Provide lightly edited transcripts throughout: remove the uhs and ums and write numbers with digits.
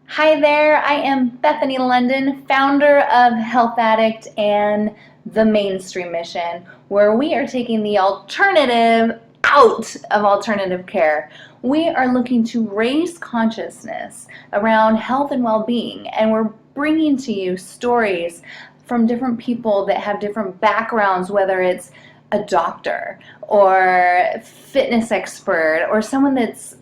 Hi there, I am Bethany London, founder of healthAddiKt and the Mainstream Mission, where we are taking the alternative out of alternative care. We are looking to raise consciousness around health and well-being, and we're bringing to you stories from different people that have different backgrounds, whether it's a doctor or fitness expert or someone that's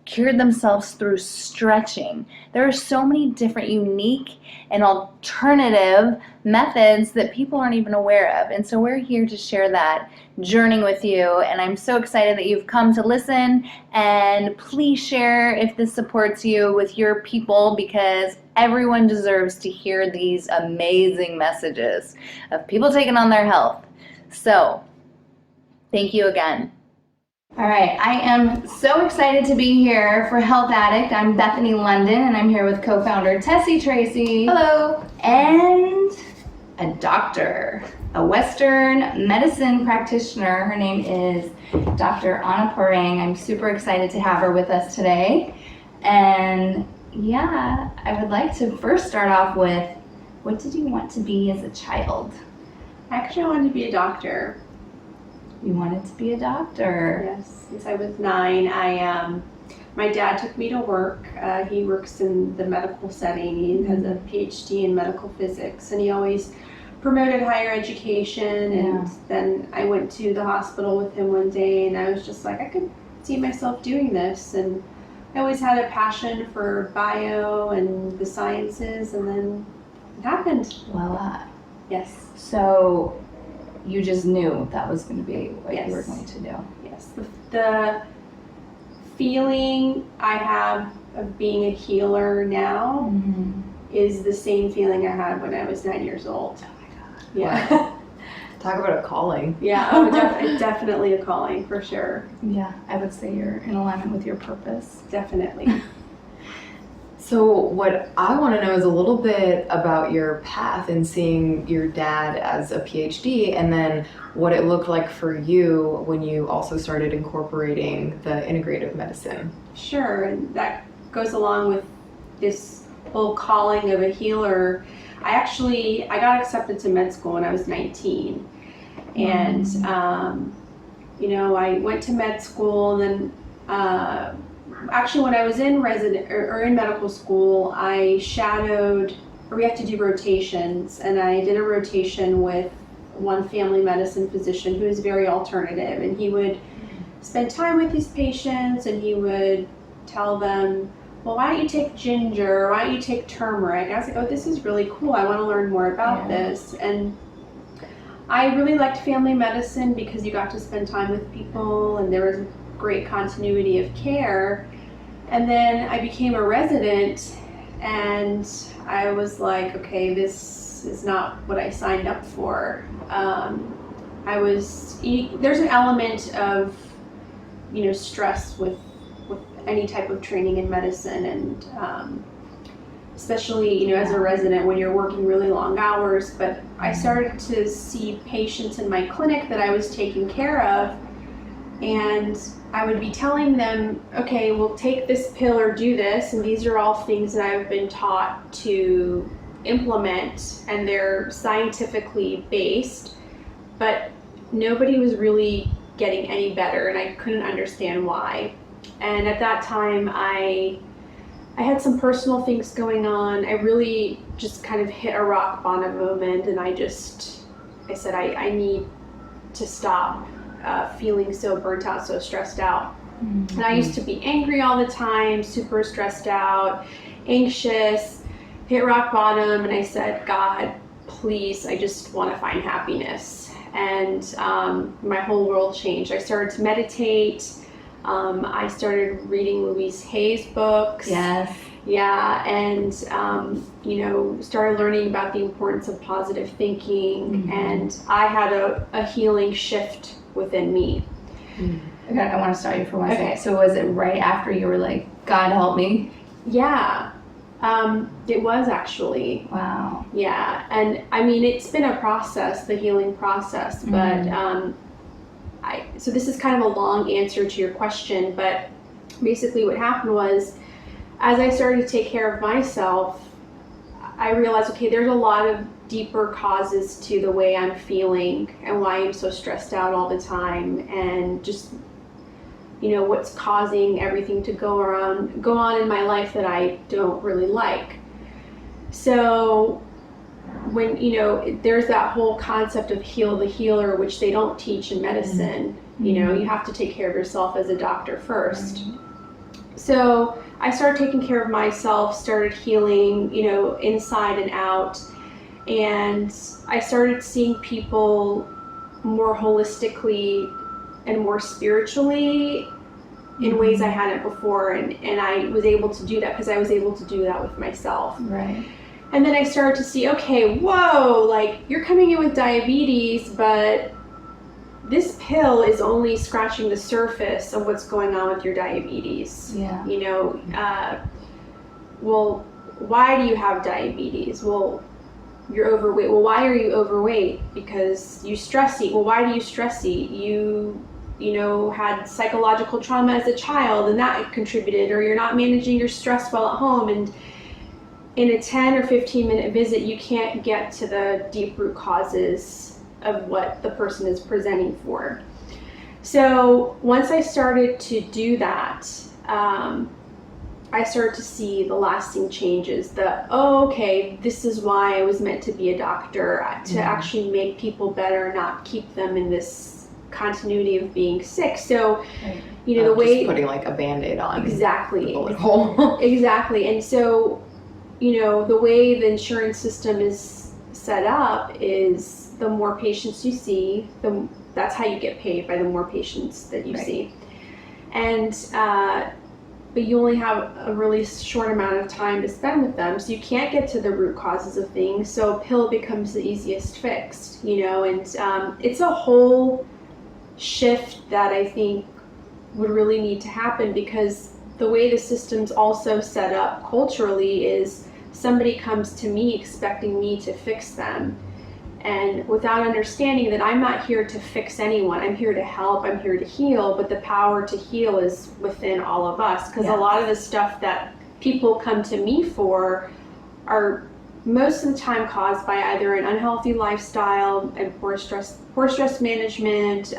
cured themselves through stretching. There are so many different unique and alternative methods that people aren't even aware of. And so we're here to share that journey with you. And I'm so excited that you've come to listen. And please share if this supports you with your people, because everyone deserves to hear these amazing messages of people taking on their health. So thank you again. All right, I am so excited to be here for healthAddiKt. I'm Bethany London, and I'm here with co-founder Tessie Tracy. Hello. And a doctor, a Western medicine practitioner. Her name is Dr. Aunna Pourang. I'm super excited to have her with us today. And yeah, I would like to first start off with, what did you want to be as a child? Actually, I wanted to be a doctor. You wanted to be a doctor. Yes, since I was 9, my dad took me to work. He works in the medical setting. He has a PhD in medical physics, and he always promoted higher education. And then I went to the hospital with him one day, and I was just like, I could see myself doing this. And I always had a passion for bio and the sciences, and then it happened. Voila. Yes. So you just knew that was going to be what Yes. you were going to do. Yes. The feeling I have of being a healer now is the same feeling I had when I was 9 years old. Oh my God. Yeah. Wow. Talk about a calling. Yeah, definitely a calling, for sure. Yeah, I would say you're in alignment with your purpose. Definitely. So what I want to know is a little bit about your path and seeing your dad as a PhD, and then what it looked like for you when you also started incorporating the integrative medicine. Sure, and that goes along with this whole calling of a healer. I got accepted to med school when I was 19. And, I went to med school, and then actually, when I was in in medical school, I we have to do rotations, and I did a rotation with one family medicine physician who was very alternative, and he would spend time with his patients, and he would tell them, well, why don't you take ginger, or why don't you take turmeric? And I was like, oh, this is really cool. I want to learn more about this. And I really liked family medicine because you got to spend time with people, and there was a great continuity of care. And then I became a resident, and I was like, okay, this is not what I signed up for. There's an element of, stress with any type of training in medicine, and especially, as a resident when you're working really long hours. But I started to see patients in my clinic that I was taking care of, and I would be telling them, okay, well, take this pill or do this, and these are all things that I've been taught to implement, and they're scientifically based, but nobody was really getting any better, and I couldn't understand why. And at that time, I had some personal things going on. I really just kind of hit a rock bottom moment, and I said, I need to stop feeling so burnt out, so stressed out. And I used to be angry all the time, super stressed out, anxious, hit rock bottom, and I said, God, please, I just want to find happiness. And my whole world changed. I started to meditate. I started reading Louise Hay's books. Yes. Yeah, and started learning about the importance of positive thinking, and I had a healing shift within me. Okay, I want to stop you for one second. So was it right after you were like, God help me? Yeah, it was actually. Wow. Yeah, and I mean, it's been a process, the healing process, but so this is kind of a long answer to your question, but basically what happened was as I started to take care of myself, I realized, okay, there's a lot of deeper causes to the way I'm feeling and why I'm so stressed out all the time, and just, what's causing everything to go on in my life that I don't really like. So when, there's that whole concept of heal the healer, which they don't teach in medicine. You have to take care of yourself as a doctor first. So I started taking care of myself, started healing, inside and out. And I started seeing people more holistically and more spiritually in ways I hadn't before. And I was able to do that because I was able to do that with myself. Right. And then I started to see, okay, whoa, like you're coming in with diabetes, but this pill is only scratching the surface of what's going on with your diabetes. Yeah. Well, why do you have diabetes? Well, you're overweight. Well, why are you overweight? Because you stress eat. Well, why do you stress eat? You had psychological trauma as a child and that contributed, or you're not managing your stress well at home. And in a 10 or 15 minute visit, you can't get to the deep root causes of what the person is presenting for. So once I started to do that, I started to see the lasting changes. Okay, this is why I was meant to be a doctor, to actually make people better, not keep them in this continuity of being sick. So, the way just putting like a Band-Aid on exactly the bullet hole. Exactly. And so, the way the insurance system is set up is the more patients you see, that's how you get paid, by the more patients that you see. And but you only have a really short amount of time to spend with them, so you can't get to the root causes of things. So a pill becomes the easiest fix, and it's a whole shift that I think would really need to happen, because the way the system's also set up culturally is somebody comes to me expecting me to fix them, and without understanding that I'm not here to fix anyone. I'm here to help, I'm here to heal, but the power to heal is within all of us, because a lot of the stuff that people come to me for are most of the time caused by either an unhealthy lifestyle and poor stress management,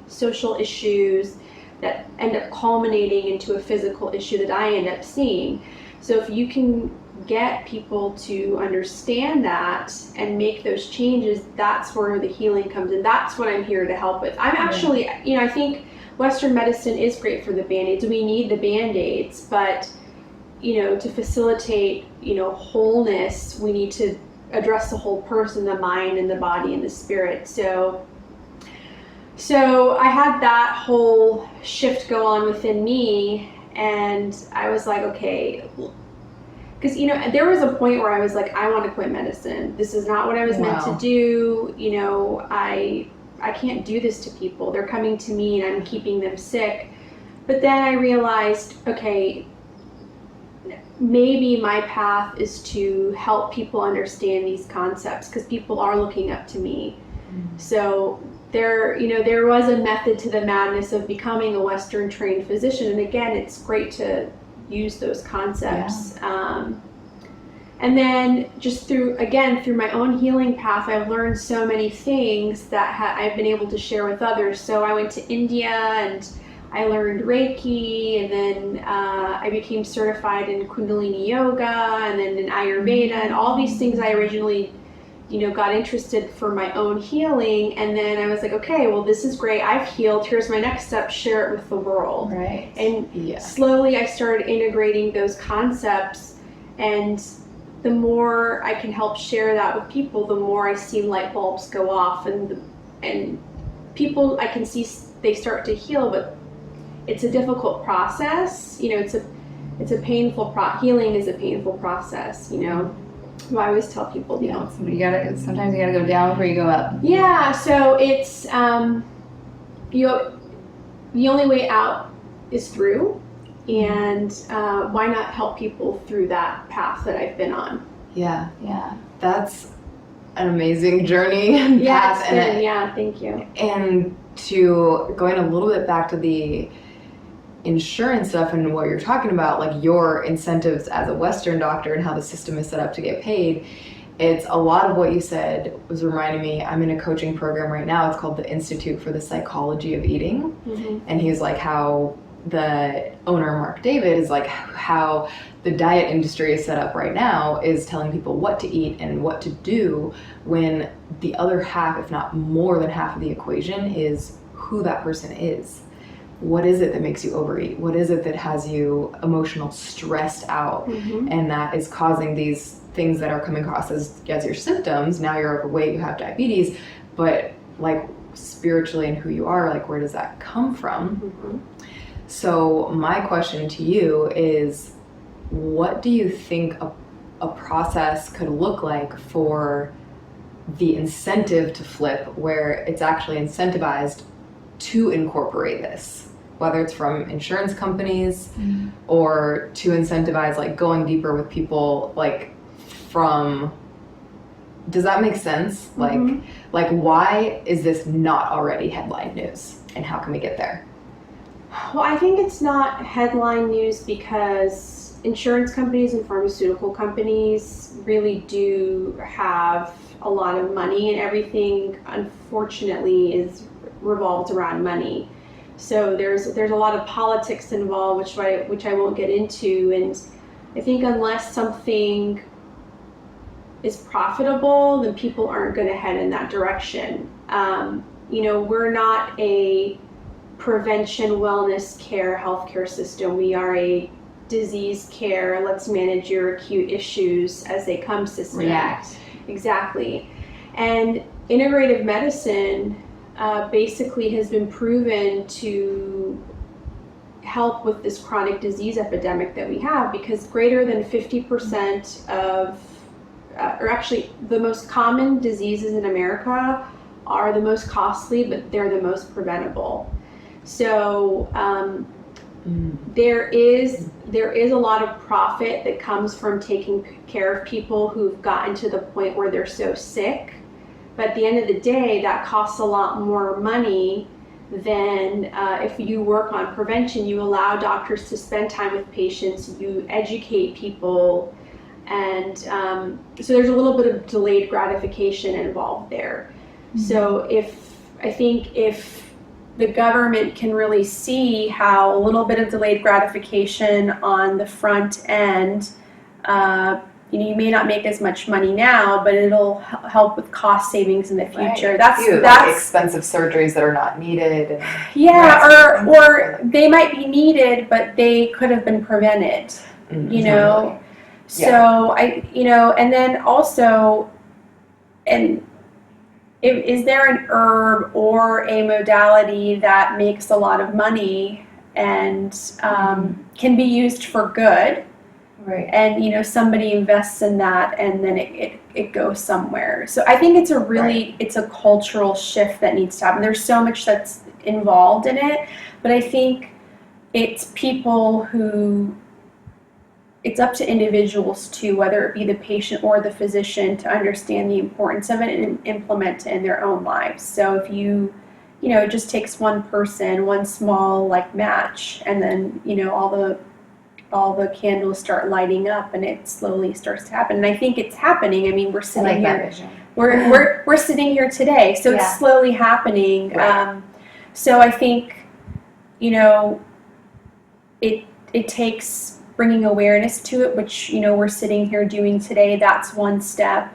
social issues that end up culminating into a physical issue that I end up seeing. So if you can get people to understand that and make those changes, that's where the healing comes in. That's what I'm here to help with. I'm actually, I think Western medicine is great for the Band-Aids. We need the Band-Aids, but to facilitate, wholeness, we need to address the whole person, the mind and the body and the spirit. So I had that whole shift go on within me, and I was like, okay, because there was a point where I was like, I want to quit medicine. This is not what I was meant to do. I can't do this to people. They're coming to me and I'm keeping them sick. But then I realized, okay, maybe my path is to help people understand these concepts, because people are looking up to me. So there was a method to the madness of becoming a Western trained physician. And again, it's great to use those concepts. And then just through my own healing path, I've learned so many things that I've been able to share with others. So I went to India and I learned Reiki, and then I became certified in Kundalini Yoga, and then in Ayurveda, and all these things I originally got interested for my own healing. And then I was like, okay, well, this is great. I've healed. Here's my next step. Share it with the world. Right. And slowly I started integrating those concepts. And the more I can help share that with people, the more I see light bulbs go off, and people I can see they start to heal, but it's a difficult process. It's a painful healing is a painful process. I always tell people, sometimes you gotta go down before you go up. Yeah, so it's the only way out is through, and why not help people through that path that I've been on? Yeah, that's an amazing journey and Yeah, path. thank you. And to going a little bit back to the insurance stuff and what you're talking about, like your incentives as a Western doctor and how the system is set up to get paid, it's a lot of what you said was reminding me. I'm in a coaching program right now. It's called the Institute for the Psychology of Eating. And he's like how the owner, Mark David, is like how the diet industry is set up right now is telling people what to eat and what to do, when the other half, if not more than half of the equation, is who that person is. What is it that makes you overeat? What is it that has you emotional stressed out? And that is causing these things that are coming across as your symptoms. Now you're overweight, you have diabetes, but like spiritually and who you are, like where does that come from? So my question to you is, what do you think a process could look like for the incentive to flip, where it's actually incentivized to incorporate this, whether it's from insurance companies or to incentivize like going deeper with people, like from, does that make sense? Like why is this not already headline news, and how can we get there? Well, I think it's not headline news because insurance companies and pharmaceutical companies really do have a lot of money, and everything, unfortunately, is revolved around money. So there's a lot of politics involved, which I won't get into. And I think unless something is profitable, then people aren't going to head in that direction. We're not a prevention, wellness care, healthcare system. We are a disease care, let's manage your acute issues as they come system. React. Exactly. And integrative medicine basically has been proven to help with this chronic disease epidemic that we have, because greater than 50% of, or actually the most common diseases in America are the most costly, but they're the most preventable. So there is a lot of profit that comes from taking care of people who've gotten to the point where they're so sick. But at the end of the day, that costs a lot more money than if you work on prevention. You allow doctors to spend time with patients, you educate people, and so there's a little bit of delayed gratification involved there. So I think if the government can really see how a little bit of delayed gratification on the front end, you may not make as much money now, but it'll help with cost savings in the future. Right. That's like expensive surgeries that are not needed. Or they might be needed, but they could have been prevented. Totally. So and then also, is there an herb or a modality that makes a lot of money and can be used for good? Right. And somebody invests in that, and then it goes somewhere. So I think it's it's a cultural shift that needs to happen. There's so much that's involved in it, but I think it's people who, it's up to individuals too, whether it be the patient or the physician, to understand the importance of it and implement it in their own lives. So if it just takes one person, one small match, and then all the candles start lighting up, and it slowly starts to happen. And I think it's happening. I mean, we're sitting here. We're sitting here today, so it's slowly happening. Right. So I think it takes bringing awareness to it, which we're sitting here doing today. That's one step.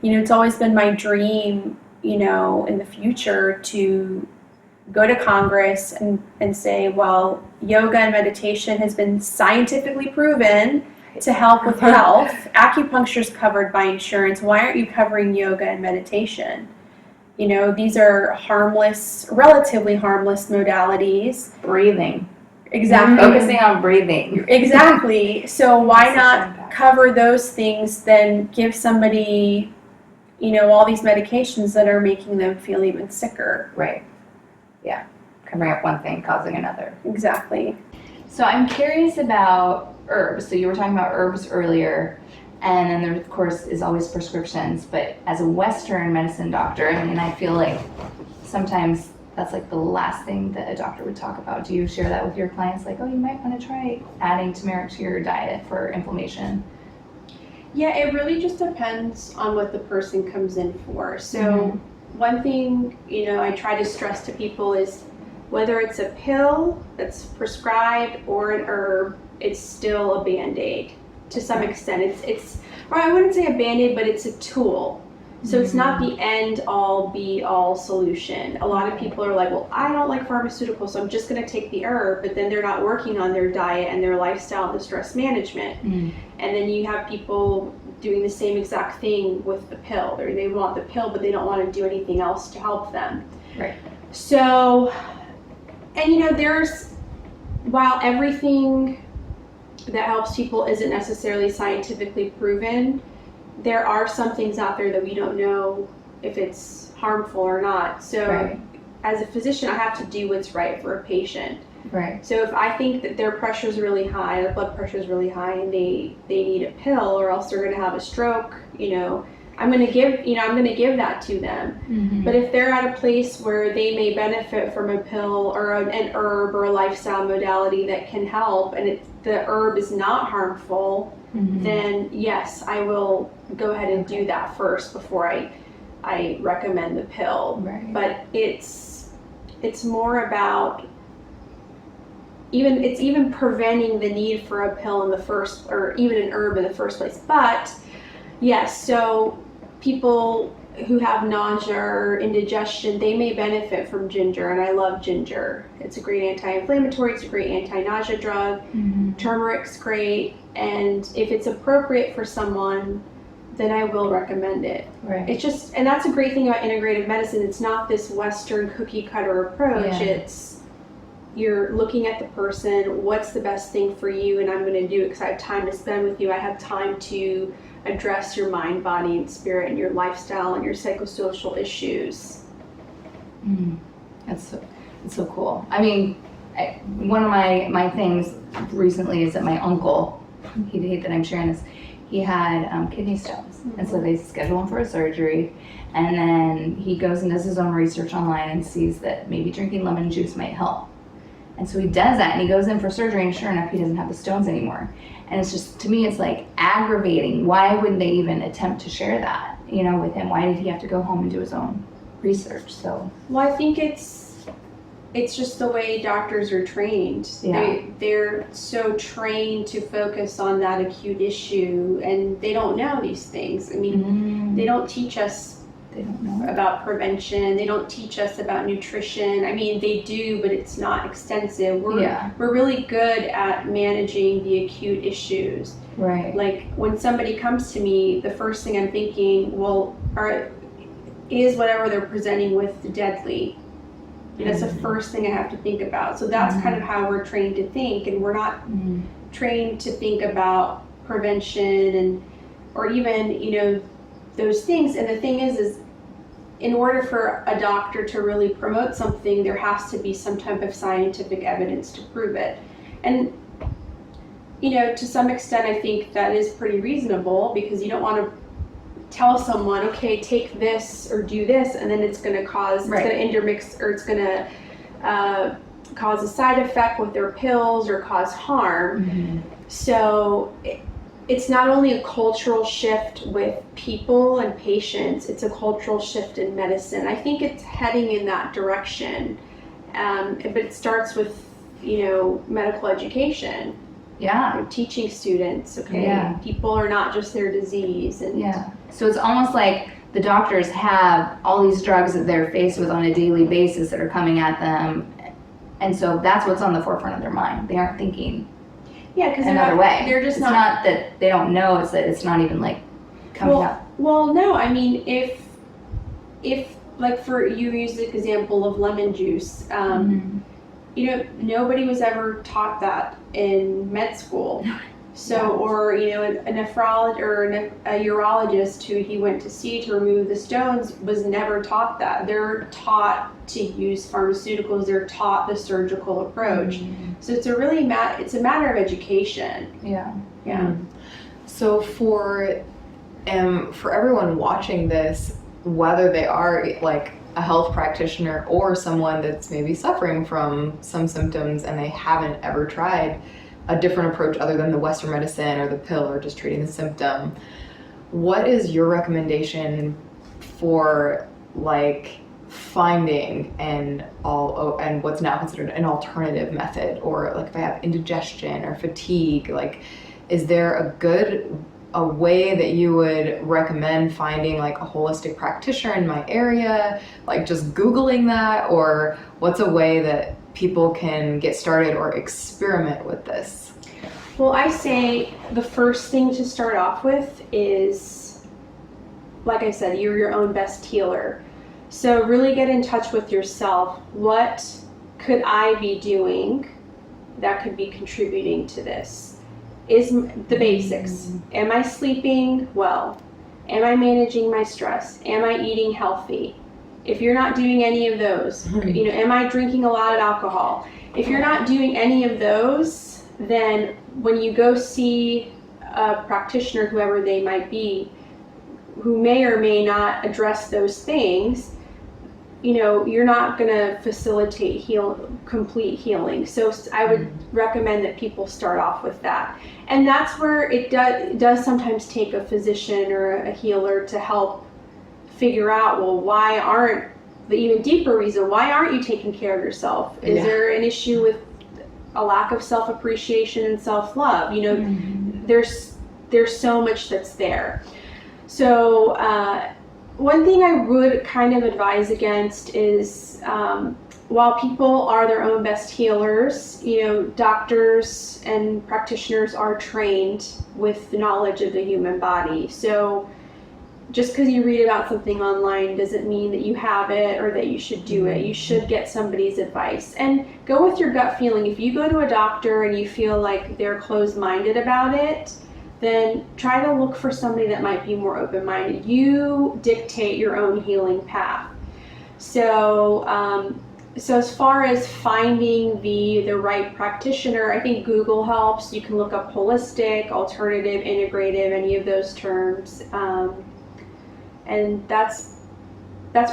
It's always been my dream, in the future, to go to Congress and say, well, yoga and meditation has been scientifically proven to help with health. Acupuncture is covered by insurance. Why aren't you covering yoga and meditation? These are harmless, relatively harmless modalities. Breathing. Exactly. Focusing on breathing. Exactly. So why not cover those things, then give somebody, all these medications that are making them feel even sicker. Right. Yeah. Covering up one thing, causing another. Exactly. So I'm curious about herbs. So you were talking about herbs earlier, and then there, of course, is always prescriptions. But as a Western medicine doctor, I feel like sometimes that's like the last thing that a doctor would talk about. Do you share that with your clients? Like, oh, you might want to try adding turmeric to your diet for inflammation. Yeah, it really just depends on what the person comes in for. So one thing, I try to stress to people is whether it's a pill that's prescribed or an herb, it's still a Band-Aid to some extent. It's or I wouldn't say a Band-Aid, but it's a tool. So it's not the end all be all solution. A lot of people are like, well, I don't like pharmaceuticals, so I'm just going to take the herb, but then they're not working on their diet and their lifestyle and the stress management. And then you have people doing the same exact thing with the pill. They want the pill, but they don't want to do anything else to help them. Right. So, and while everything that helps people isn't necessarily scientifically proven, there are some things out there that we don't know if it's harmful or not. So as a physician, I have to do what's right for a patient. Right. So if I think that their pressure is really high, their blood pressure is really high, and they need a pill or else they're going to have a stroke, I'm going to give that to them. But if they're at a place where they may benefit from a pill or an herb or a lifestyle modality that can help, and the herb is not harmful, then yes, I will go ahead and do that first before I recommend the pill. Right. But it's more about even preventing the need for a pill in the first, or even an herb in the first place. But yes, so people who have nausea or indigestion, they may benefit from ginger, and I love ginger. It's a great anti-inflammatory, it's a great anti-nausea drug. Turmeric's great, and if it's appropriate for someone, then I will recommend it. Right. It's just, and that's a great thing about integrative medicine. It's not this Western cookie cutter approach. Yeah. It's you're looking at the person, what's the best thing for you, and I'm going to do it because I have time to spend with you. I have time to address your mind, body, and spirit, and your lifestyle, and your psychosocial issues. That's so cool. I mean, one of my things recently is that my uncle, he'd hate that I'm sharing this, he had kidney stones. And so they schedule him for a surgery, and then he goes and does his own research online and sees that maybe drinking lemon juice might help. And so he does that, and he goes in for surgery, and sure enough, he doesn't have the stones anymore. And it's just, to me, it's like aggravating. Why wouldn't they even attempt to share that, with him? Why did he have to go home and do his own research? So, well, I think it's just the way doctors are trained. Yeah. They're so trained to focus on that acute issue, and they don't know these things. I mean, they don't teach us about prevention. They don't teach us about nutrition. I mean, they do, but it's not extensive. We're really good at managing the acute issues. Right. Like when somebody comes to me, the first thing I'm thinking, well, is whatever they're presenting with deadly? That's the first thing I have to think about. So that's kind of how we're trained to think, and we're not trained to think about prevention or even, those things. And the thing is in order for a doctor to really promote something, there has to be some type of scientific evidence to prove it. And, to some extent, I think that is pretty reasonable, because you don't want to tell someone, okay, take this or do this, and then it's going to cause, it's going to intermix, or it's going to cause a side effect with their pills or cause harm. So it's not only a cultural shift with people and patients, it's a cultural shift in medicine. I think it's heading in that direction, but it starts with, medical education. Yeah. Teaching students, people are not just their disease. And so it's almost like the doctors have all these drugs that they're faced with on a daily basis that are coming at them, and so that's what's on the forefront of their mind. They aren't thinking another way. They're just it's not that they don't know, it's that it's not even like coming up. Well, no, I mean, if like, for you use the example of lemon juice, nobody was ever taught that in med school. So, or, a nephrologist or a urologist who he went to see to remove the stones was never taught that. They're taught to use pharmaceuticals. They're taught the surgical approach. So it's a matter of education. Yeah. So for everyone watching this, whether they are like a health practitioner or someone that's maybe suffering from some symptoms and they haven't ever tried a different approach other than the Western medicine or the pill or just treating the symptom, what is your recommendation for like finding and what's now considered an alternative method? Or like if I have indigestion or fatigue, like is there a way that you would recommend finding like a holistic practitioner in my area, like just Googling that? Or what's a way that people can get started or experiment with this? Well, I say the first thing to start off with is, like I said, you're your own best healer. So really get in touch with yourself. What could I be doing that could be contributing to this? Is the basics. Am I sleeping well? Am I managing my stress? Am I eating healthy? If you're not doing any of those, am I drinking a lot of alcohol? If you're not doing any of those, then when you go see a practitioner, whoever they might be, who may or may not address those things, you're not going to facilitate complete healing. So I would recommend that people start off with that. And that's where it does sometimes take a physician or a healer to help figure out, well, why aren't, the even deeper reason, why aren't you taking care of yourself? Is there an issue with a lack of self-appreciation and self-love? There's so much that's there. So one thing I would kind of advise against is while people are their own best healers, doctors and practitioners are trained with the knowledge of the human body. So just because you read about something online doesn't mean that you have it or that you should do it. You should get somebody's advice and go with your gut feeling. If you go to a doctor and you feel like they're closed-minded about it, then try to look for somebody that might be more open-minded. You dictate your own healing path. So as far as finding the right practitioner, I think Google helps. You can look up holistic, alternative, integrative, any of those terms. And that's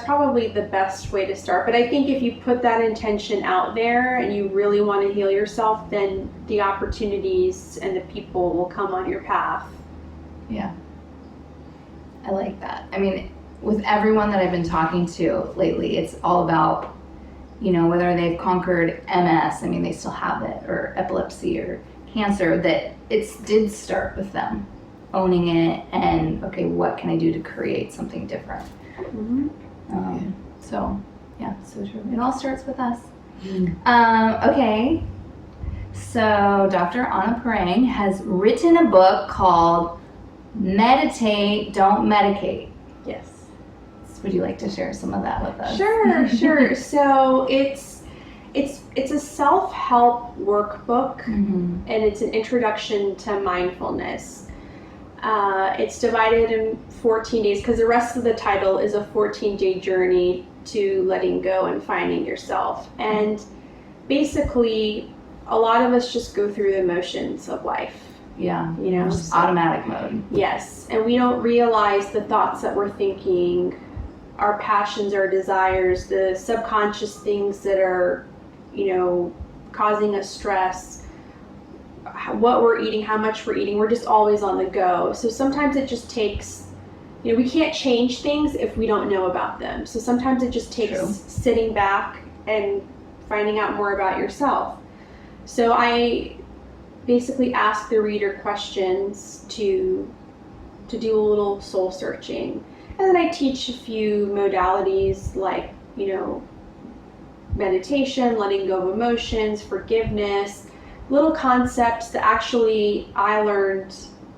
probably the best way to start. But I think if you put that intention out there and you really want to heal yourself, then the opportunities and the people will come on your path. Yeah. I like that. I mean, with everyone that I've been talking to lately, it's all about, whether they've conquered MS, I mean, they still have it, or epilepsy or cancer, that it did start with them owning it and, okay, what can I do to create something different? Mm-hmm. So true. It all starts with us. Okay. So Dr. Aunna Pourang has written a book called Meditate, Don't Medicate. Yes. Would you like to share some of that with us? Sure. So it's a self-help workbook, and it's an introduction to mindfulness. It's divided in 14 days because the rest of the title is a 14-day journey to letting go and finding yourself. And basically, a lot of us just go through the motions of life. Yeah. Just so, automatic mode. Yes. And we don't realize the thoughts that we're thinking, our passions, our desires, the subconscious things that are, causing us stress, what we're eating, how much we're eating. We're just always on the go. So sometimes it just takes, we can't change things if we don't know about them. So sometimes it just takes sitting back and finding out more about yourself. So I basically ask the reader questions to do a little soul searching. And then I teach a few modalities like, meditation, letting go of emotions, forgiveness, little concepts that actually I learned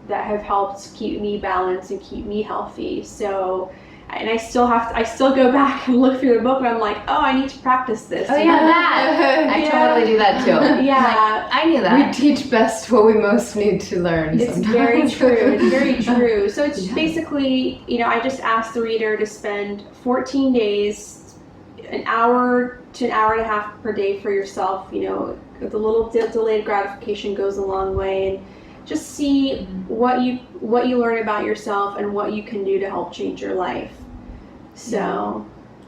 that have helped keep me balanced and keep me healthy. So, and I still go back and look through the book and I'm like, oh, I need to practice this. Oh yeah, that. I totally do that too. Yeah. I knew that. We teach best what we most need to learn. It's sometimes. very true. It's very true. So it's basically, I just ask the reader to spend 14 days, an hour to an hour and a half per day for yourself. The little delayed gratification goes a long way, and just see what you learn about yourself and what you can do to help change your life. So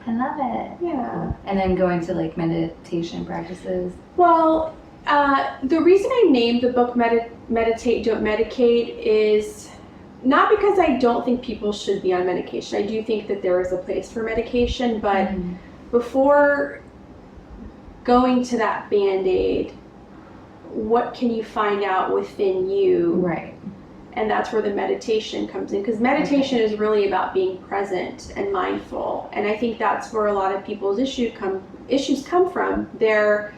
I love it. Yeah. And then going to like meditation practices. Well, the reason I named the book Meditate, Don't Medicate is not because I don't think people should be on medication. I do think that there is a place for medication, but before going to that Band-Aid, what can you find out within you? Right. And that's where the meditation comes in, because meditation is really about being present and mindful. And I think that's where a lot of people's issues come from. They're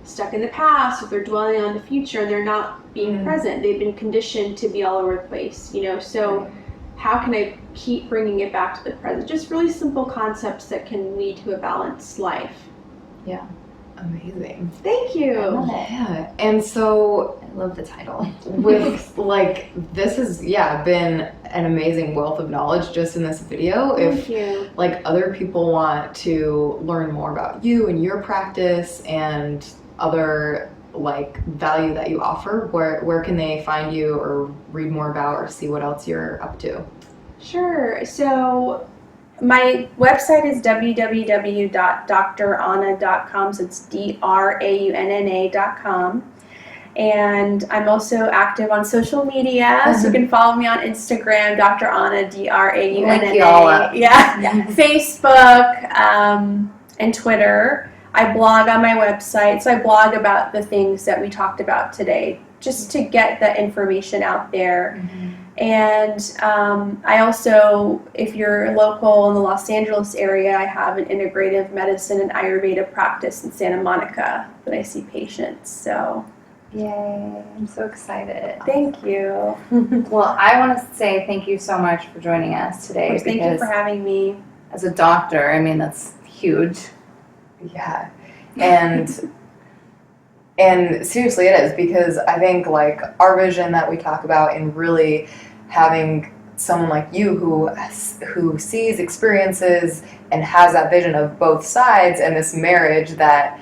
stuck in the past, or they're dwelling on the future, and they're not being present. They've been conditioned to be all over the place, you know. So how can I keep bringing it back to the present? Just really simple concepts that can lead to a balanced life. Yeah. Amazing. Thank you. I love it. Yeah. And so I love the title. with like, this has been an amazing wealth of knowledge just in this video. Thank you. Like other people want to learn more about you and your practice and other like value that you offer, where can they find you or read more about or see what else you're up to? Sure. So my website is www.draunna.com. So it's DRAUNNA.com. And I'm also active on social media. So you can follow me on Instagram, Dr. Aunna, DRAUNNA. Link you all up. Yeah. Facebook, and Twitter. I blog on my website. So I blog about the things that we talked about today, just to get the information out there. And I also, if you're local in the Los Angeles area, I have an integrative medicine and Ayurveda practice in Santa Monica that I see patients. So, Yay, I'm so excited. thank you. Well, I want to say thank you so much for joining us today. Thank you for having me. As a doctor, I mean, that's huge. Yeah. And seriously it is, because I think like our vision that we talk about in really having someone like you who sees, experiences, and has that vision of both sides and this marriage that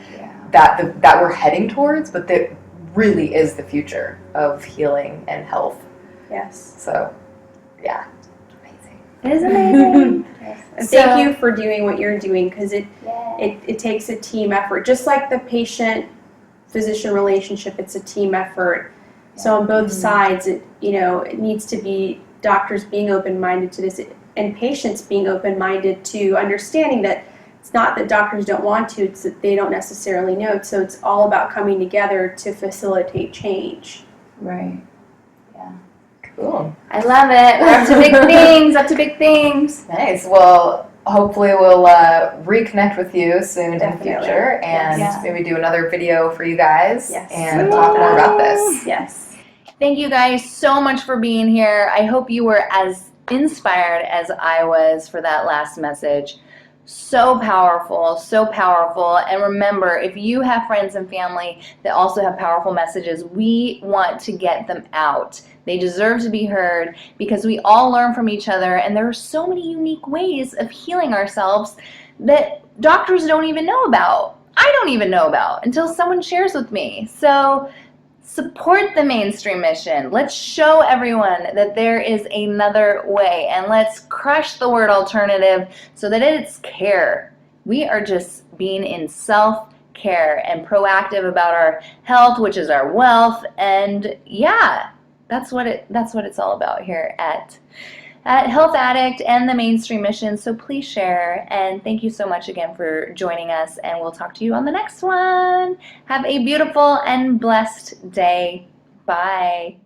we're heading towards, but that really is the future of healing and health. Yes. So, yeah. Amazing. It is amazing. And thank you for doing what you're doing, because it takes a team effort. Just like the patient-physician relationship, it's a team effort. So on both sides, it needs to be doctors being open-minded to this, and patients being open-minded to understanding that it's not that doctors don't want to, it's that they don't necessarily know. So it's all about coming together to facilitate change. Right. Yeah. Cool. I love it. We're up to big things. Up to big things. Nice. Well, hopefully we'll reconnect with you soon Definitely. in the future, and Yes. maybe do another video for you guys Yes. and talk more about this. Yes. Thank you guys so much for being here. I hope you were as inspired as I was for that last message. So powerful, so powerful. And remember, if you have friends and family that also have powerful messages, we want to get them out. They deserve to be heard, because we all learn from each other, and there are so many unique ways of healing ourselves that doctors don't even know about. I don't even know about until someone shares with me. So support the mainstream mission. Let's show everyone that there is another way, and let's crush the word alternative so that it's care. We are just being in self-care and proactive about our health, which is our wealth, and yeah, that's what it's all about here at Health Addict and the Mainstream Mission. So please share, and thank you so much again for joining us, and we'll talk to you on the next one. Have a beautiful and blessed day. Bye.